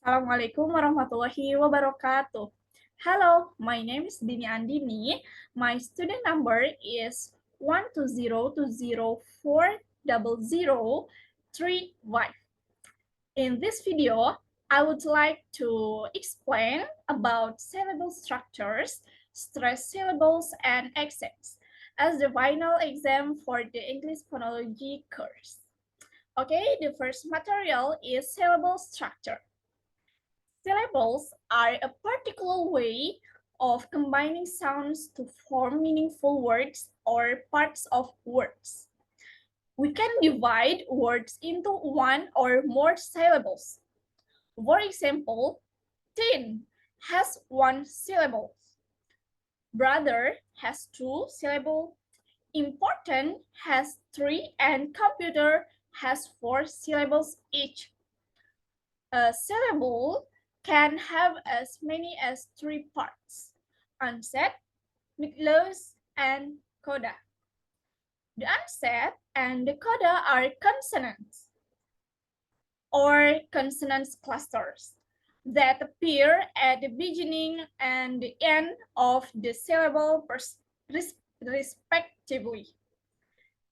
Assalamualaikum warahmatullahi wabarakatuh. Hello, my name is Dini Andini. My student number is 120204003Y. In this video, I would like to explain about syllable structures, stress syllables, and accents as the final exam for the English phonology course. Okay, the first material is syllable structure. Syllables are a particular way of combining sounds to form meaningful words or parts of words. We can divide words into one or more syllables. For example, tin has one syllable. Brother has two syllables. Important has three, and computer has four syllables each. A syllable can have as many as three parts: onset, midclose, and coda. The onset and the coda are consonants or consonant clusters that appear at the beginning and the end of the syllable respectively.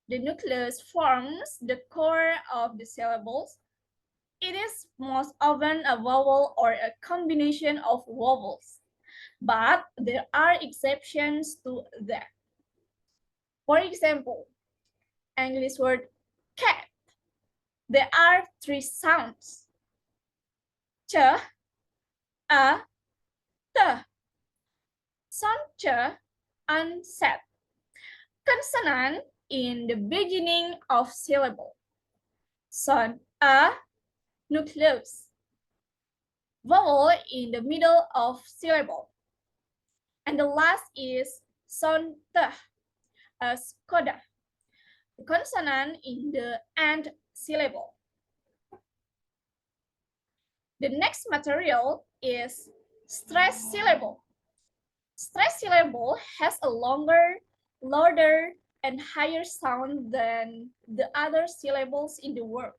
The nucleus forms the core of the syllables. It is most often a vowel or a combination of vowels, but there are exceptions to that. For example, English word cat. There are three sounds: ch, a, t. Sound ch onset, consonant in the beginning of syllable. Sound a, nucleus, vowel in the middle of syllable. And the last is sound t, as coda, the consonant in the end syllable. The next material is stress syllable. Stress syllable has a longer, louder, and higher sound than the other syllables in the word.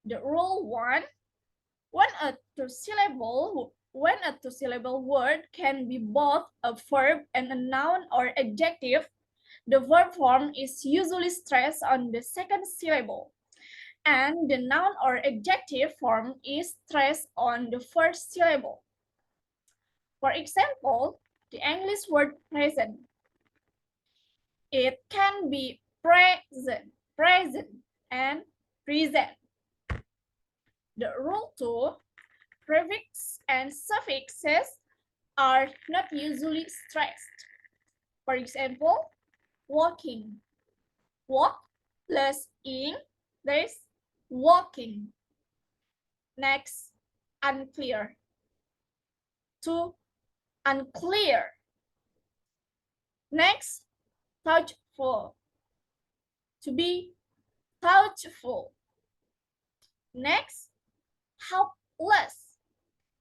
The rule one: when a two-syllable word can be both a verb and a noun or adjective, the verb form is usually stressed on the second syllable, and the noun or adjective form is stressed on the first syllable. For example, the English word present. It can be present, and present. The rule 2, prefix and suffixes are not usually stressed. For example, walking. Walk plus ing, there is walking. Next, unclear. To unclear. Next, thoughtful. To be thoughtful. Next, helpless.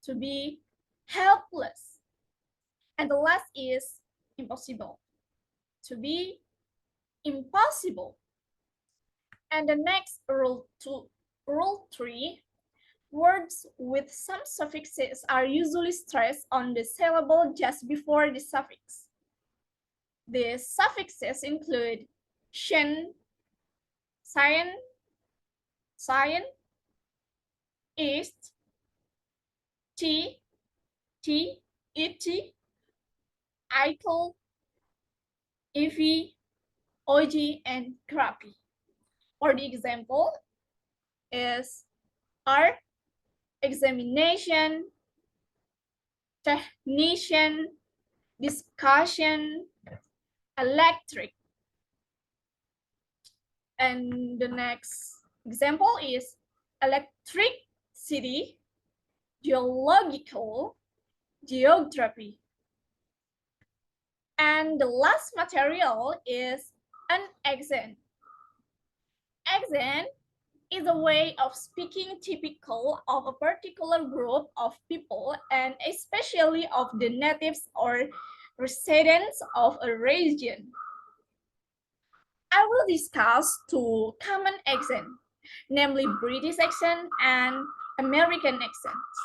To be helpless. And the last is impossible. To be impossible. And the next rule 3, words with some suffixes are usually stressed on the syllable just before the suffix. The suffixes include shen, cyan, east, t, it, ital, if, og, and crappy. For the example is art, examination, technician, discussion, electric. And the next example is electricity, geological, geography. And the last material is an accent. Accent is a way of speaking typical of a particular group of people, and especially of the natives or residents of a region. I will discuss two common accents, namely British accent and American accents.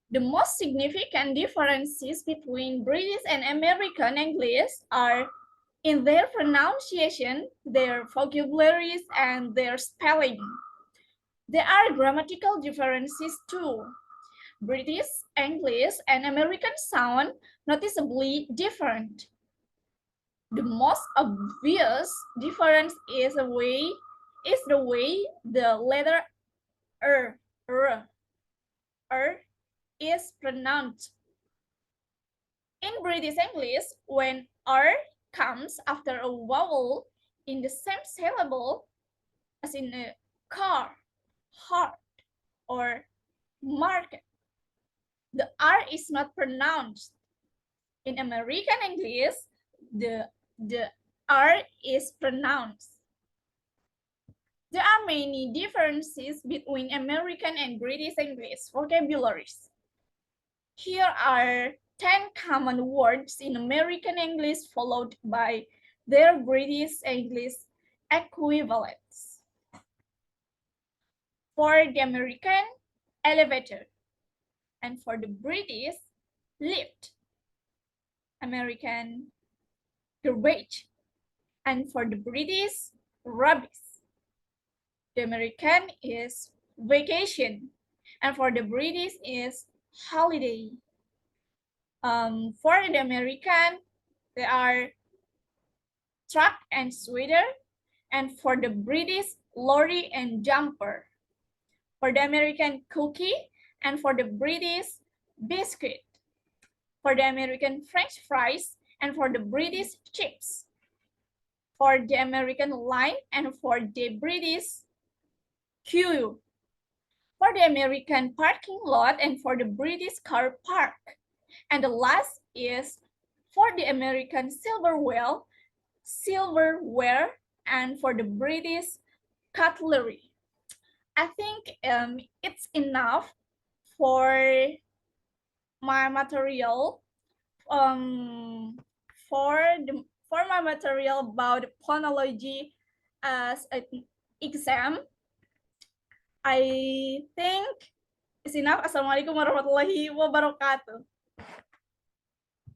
The most significant differences between British and American English are in their pronunciation, their vocabularies, and their spelling. There are grammatical differences too. British English and American sound noticeably different. The most obvious difference is the way the letter r, r is pronounced. In British English, when r comes after a vowel in the same syllable, as in a car, heart, or market, the r is not pronounced. In American English, the r is pronounced. There are many differences between American and British English vocabularies. Here are 10 common words in American English followed by their British English equivalents. For the American, elevator, and for the British, lift. American, garbage, and for the British, rubbish. The American is vacation, and for the British is holiday. For the American, there are truck and sweater, and for the British, lorry and jumper. For the American, cookie, and for the British, biscuit. For the American, French fries, and for the British, chips. For the American, line, and for the British, queue. For the American, parking lot, and for the British, car park. And the last is for the American, silverware, and for the British, cutlery. I think it's enough for my material for my material about phonology as an exam. I think it's enough. Assalamualaikum warahmatullahi wabarakatuh.